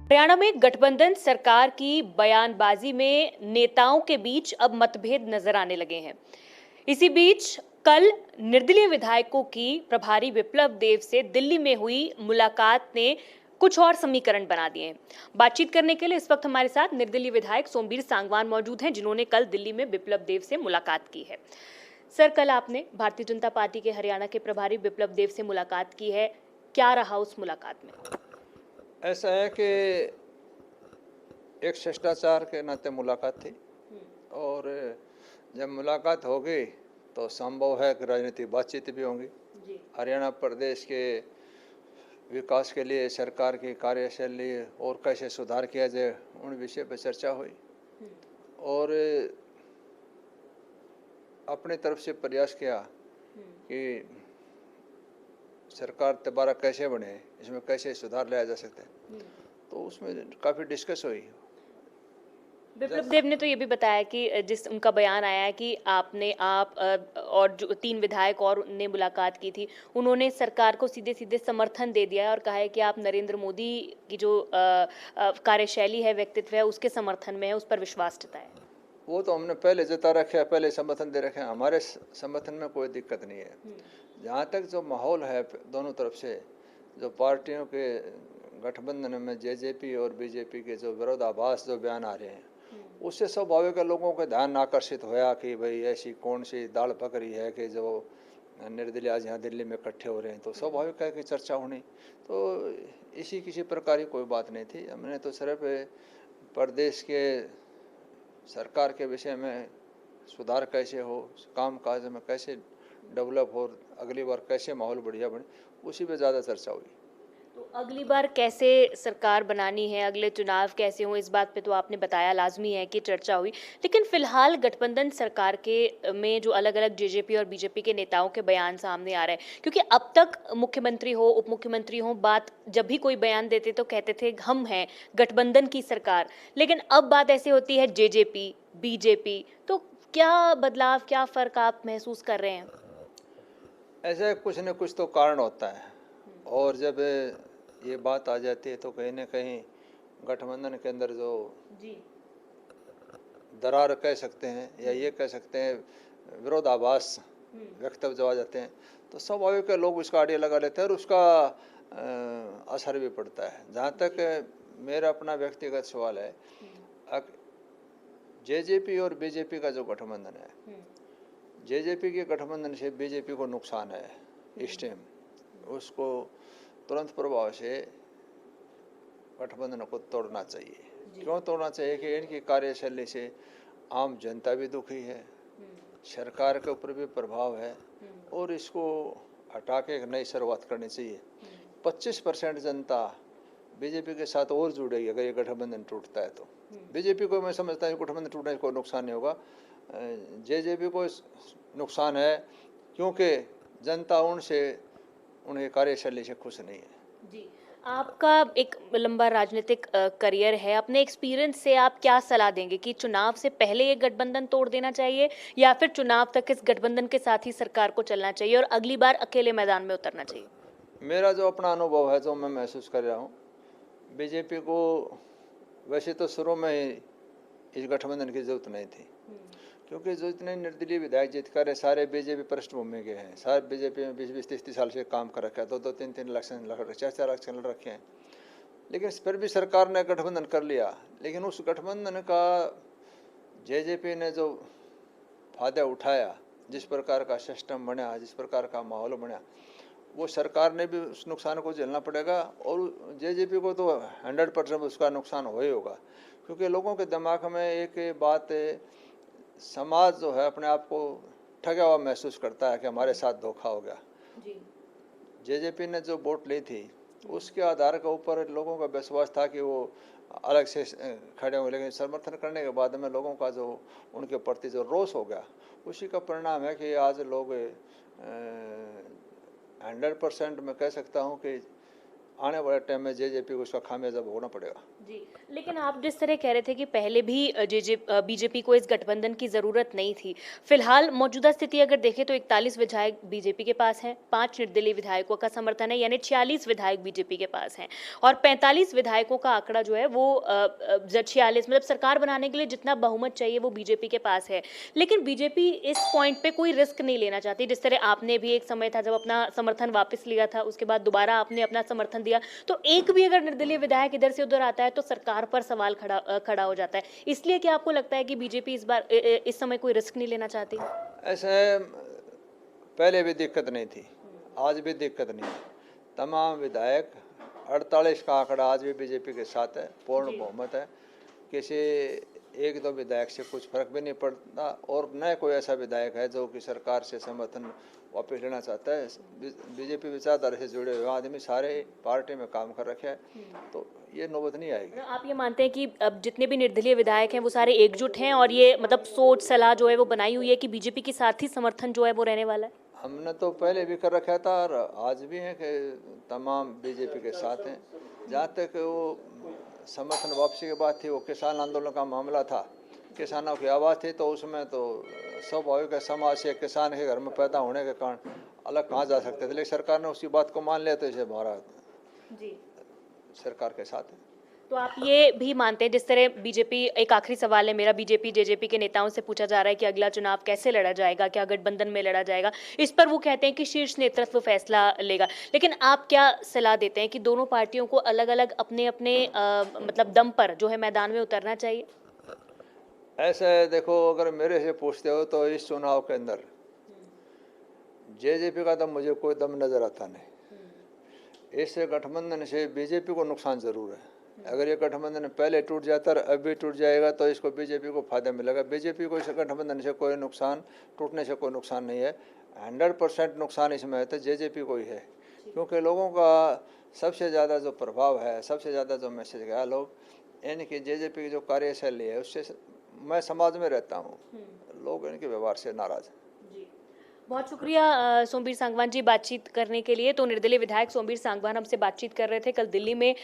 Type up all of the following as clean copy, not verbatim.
हरियाणा में गठबंधन सरकार की बयानबाजी में नेताओं के बीच अब मतभेद नजर आने लगे हैं। इसी बीच कल निर्दलीय विधायकों की प्रभारी विप्लव देव से दिल्ली में हुई मुलाकात ने कुछ और समीकरण बना दिए हैं। बातचीत करने के लिए इस वक्त हमारे साथ निर्दलीय विधायक सोमवीर सांगवान मौजूद हैं, जिन्होंने कल दिल्ली में विप्लव देव से मुलाकात की है। सर, कल आपने भारतीय जनता पार्टी के हरियाणा के प्रभारी विप्लव देव से मुलाकात की है, क्या रहा उस मुलाकात में? ऐसा है कि एक शिष्टाचार के नाते मुलाकात थी और जब मुलाकात होगी तो संभव है कि राजनीतिक बातचीत भी होंगी। हरियाणा प्रदेश के विकास के लिए सरकार की कार्यशैली और कैसे सुधार किया जाए उन विषय पर चर्चा हुई और अपनी तरफ से प्रयास किया कि सरकार दोबारा कैसे बने, इसमें कैसे सुधार लाया जा सकता है, तो उसमें काफ़ी डिस्कस हुई। विप्लव देव ने तो ये भी बताया कि जिस उनका बयान आया है कि आप और जो 3 विधायक और ने मुलाकात की थी, उन्होंने सरकार को सीधे सीधे समर्थन दे दिया है और कहा है कि आप नरेंद्र मोदी की जो कार्यशैली है, व्यक्तित्व है, उसके समर्थन में है, उस पर विश्वास जताया। वो तो हमने पहले जता रखे है, पहले समर्थन दे रखे हैं। हमारे समर्थन में कोई दिक्कत नहीं है। जहाँ तक जो माहौल है दोनों तरफ से, जो पार्टियों के गठबंधन में जेजेपी और बीजेपी के जो विरोधाभास जो बयान आ रहे हैं, उससे स्वाभाविक लोगों का ध्यान आकर्षित होया कि भाई ऐसी कौन सी दाल पक रही है कि जो निर्दलीय आज यहाँ दिल्ली में इकट्ठे हो रहे हैं, तो स्वाभाविक है कि चर्चा होनी। तो इसी किसी प्रकार की कोई बात नहीं थी। हमने तो सिर्फ प्रदेश के सरकार के विषय में सुधार कैसे हो, काम काज में कैसे डेवलप हो, अगली बार कैसे माहौल बढ़िया बने, उसी पे ज़्यादा चर्चा हुई। तो अगली बार कैसे सरकार बनानी है, अगले चुनाव कैसे हों, इस बात पे तो आपने बताया, लाजमी है कि चर्चा हुई। लेकिन फिलहाल गठबंधन सरकार के में जो अलग अलग जेजेपी और बीजेपी के नेताओं के बयान सामने आ रहे हैं, क्योंकि अब तक मुख्यमंत्री हो, उप मुख्यमंत्री हो, बात जब भी कोई बयान देते तो कहते थे हम हैं गठबंधन की सरकार, लेकिन अब बात ऐसे होती है जेजेपी बीजेपी। तो क्या बदलाव, क्या फर्क आप महसूस कर रहे हैं? ऐसा कुछ न कुछ तो कारण होता है और जब ये बात आ जाती है तो कहीं ना कहीं गठबंधन के अंदर जो दरार कह सकते हैं या ये कह सकते हैं विरोधाभास वक्तव्य जो आ जाते हैं, तो स्वाभाविक है लोग उसका आड़े लगा लेते हैं और उसका असर भी पड़ता है। जहाँ तक मेरा अपना व्यक्तिगत सवाल है, जेजेपी और बीजेपी का जो गठबंधन है, जेजेपी के गठबंधन से बीजेपी को नुकसान है इस टाइम। उसको तुरंत प्रभाव से गठबंधन को तोड़ना चाहिए। क्यों तोड़ना चाहिए कि इनकी कार्यशैली से आम जनता भी दुखी है, सरकार के ऊपर भी प्रभाव है और इसको हटा के एक नई शुरुआत करनी चाहिए। 25% जनता बीजेपी के साथ और जुड़ेगी अगर ये गठबंधन टूटता है तो। बीजेपी को मैं समझता हूँ गठबंधन टूटने से कोई नुकसान नहीं होगा, जेजेपी को नुकसान है क्योंकि जनता उनके कार्यशैली से खुश नहीं है। जी, आपका एक लंबा राजनीतिक करियर है, अपने एक्सपीरियंस से आप क्या सलाह देंगे कि चुनाव से पहले ये गठबंधन तोड़ देना चाहिए या फिर चुनाव तक इस गठबंधन के साथ ही सरकार को चलना चाहिए और अगली बार अकेले मैदान में उतरना चाहिए? मेरा जो अपना अनुभव है, जो मैं महसूस कर रहा हूँ, बीजेपी को वैसे तो शुरू में ही इस गठबंधन की जरूरत नहीं थी, क्योंकि जो इतने निर्दलीय विधायक जीत कर सारे बीजेपी पृष्ठभूमि के हैं, सारे बीजेपी में 20-20, 30-30 साल से काम कर रखा है, 2-2, 3-3 इलेक्शन लड़ रखे, 4-4 इलेक्शन लड़ रखे हैं, लेकिन फिर भी सरकार ने गठबंधन कर लिया। लेकिन उस गठबंधन का जेजेपी ने जो फायदा उठाया, जिस प्रकार का सिस्टम बना, जिस प्रकार का माहौल बना, वो सरकार ने भी उस नुकसान को झेलना पड़ेगा और जेजेपी को तो 100% उसका नुकसान हो ही होगा। क्योंकि लोगों के दिमाग में एक बात है, समाज जो है अपने आप को ठगा हुआ महसूस करता है कि हमारे साथ धोखा हो गया। जेजेपी ने जो वोट ली थी उसके आधार के ऊपर लोगों का विश्वास था कि वो अलग से खड़े होंगे, लेकिन समर्थन करने के बाद में लोगों का जो उनके प्रति जो रोष हो गया, उसी का परिणाम है कि आज लोग 100% मैं कह सकता हूँ कि आने वाले टाइम में जेजेपी को इसका खामियाजा भोगना पड़ेगा। जी, लेकिन आप जिस तरह कह रहे थे कि पहले भी बीजेपी को इस गठबंधन की जरूरत नहीं थी, फिलहाल मौजूदा स्थिति अगर देखें तो 41 विधायक बीजेपी के पास हैं, 5 निर्दलीय विधायकों का समर्थन है, यानी 46 विधायक बीजेपी के पास हैं और 45 विधायकों का आंकड़ा जो है वो 46 मतलब सरकार बनाने के लिए जितना बहुमत चाहिए वो बीजेपी के पास है। लेकिन बीजेपी इस पॉइंट पे कोई रिस्क नहीं लेना चाहती। जिस तरह आपने भी एक समय था जब अपना समर्थन वापस लिया था, उसके बाद दोबारा आपने अपना समर्थन दिया, तो एक भी अगर निर्दलीय विधायक इधर से उधर आता है तो सरकार पर सवाल खड़ा हो जाता है। इसलिए क्या आपको लगता है कि बीजेपी इस समय कोई रिस्क नहीं लेना चाहती? ऐसे पहले भी दिक्कत नहीं थी, आज भी दिक्कत नहीं है। तमाम विधायक 48 का आंकड़ा आज भी बीजेपी के साथ है, पूर्ण बहुमत है। किसी एक दो विधायक से कुछ फर्क भी नहीं पड़ता और न कोई ऐसा विधायक है जो कि सरकार से समर्थन वापस लेना चाहता है। बीजेपी विचारधारा से जुड़े हुए आदमी सारे पार्टी में काम कर रखे हैं, तो ये नौबत नहीं आएगी। आप ये मानते हैं कि अब जितने भी निर्दलीय विधायक हैं वो सारे एकजुट हैं और ये मतलब सोच सलाह जो है वो बनाई हुई है कि बीजेपी के साथ ही समर्थन जो है वो रहने वाला है? हमने तो पहले भी कर रखा था और आज भी है कि तमाम बीजेपी के साथ हैं। जहाँ तक वो समर्थन वापसी की बात थी, वो किसान आंदोलन का मामला था, किसानों की आवाज़ थी, तो उसमें तो स्वाभाविक है समाज से किसान के घर में पैदा होने के कारण अलग कहाँ जा सकते थे, लेकिन सरकार ने उसी बात को मान लिया, तो इसे हमारा जी सरकार के साथ है। तो आप ये भी मानते हैं, जिस तरह बीजेपी, एक आखिरी सवाल है मेरा, बीजेपी जेजेपी के नेताओं से पूछा जा रहा है कि अगला चुनाव कैसे लड़ा जाएगा, क्या गठबंधन में लड़ा जाएगा, इस पर वो कहते हैं कि शीर्ष नेतृत्व फैसला लेगा, लेकिन आप क्या सलाह देते हैं कि दोनों पार्टियों को अलग अलग अपने अपने मतलब दम पर जो है मैदान में उतरना चाहिए? ऐसे देखो, अगर मेरे से पूछते हो तो इस चुनाव के अंदर जेजेपी का दम मुझे कोई दम नजर आता नहीं। इस गठबंधन से बीजेपी को नुकसान जरूर है। अगर ये गठबंधन पहले टूट जाता और अब भी टूट जाएगा तो इसको बीजेपी को फायदा मिलेगा। बीजेपी को इस गठबंधन से कोई नुकसान, टूटने से कोई नुकसान नहीं है। 100% नुकसान इसमें है तो जेजेपी को ही है, क्योंकि लोगों का सबसे ज़्यादा जो प्रभाव है, सबसे ज़्यादा जो मैसेज गया, लोग यानी कि जेजेपी की जो कार्यशैली है उससे, मैं समाज में रहता हूँ, लोग इनके व्यवहार से नाराज़ हैं। बहुत शुक्रिया सोमवीर सांगवान जी बातचीत करने के लिए। तो निर्दलीय विधायक सोमवीर सांगवान हमसे बातचीत कर रहे थे। कल दिल्ली में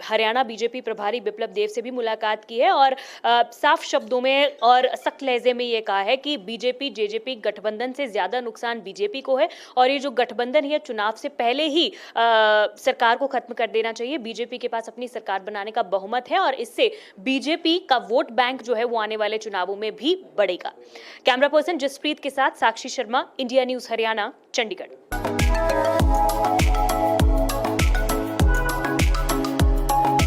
हरियाणा बीजेपी प्रभारी बिप्लब देव से भी मुलाकात की है और साफ शब्दों में और सख्त लहजे में ये कहा है कि बीजेपी जेजेपी गठबंधन से ज्यादा नुकसान बीजेपी को है और ये जो गठबंधन है चुनाव से पहले ही सरकार को खत्म कर देना चाहिए। बीजेपी के पास अपनी सरकार बनाने का बहुमत है और इससे बीजेपी का वोट बैंक जो है वो आने वाले चुनावों में भी बढ़ेगा। कैमरा पर्सन जसप्रीत के साथ साक्षी शर्मा, इंडिया न्यूज हरियाणा, चंडीगढ़।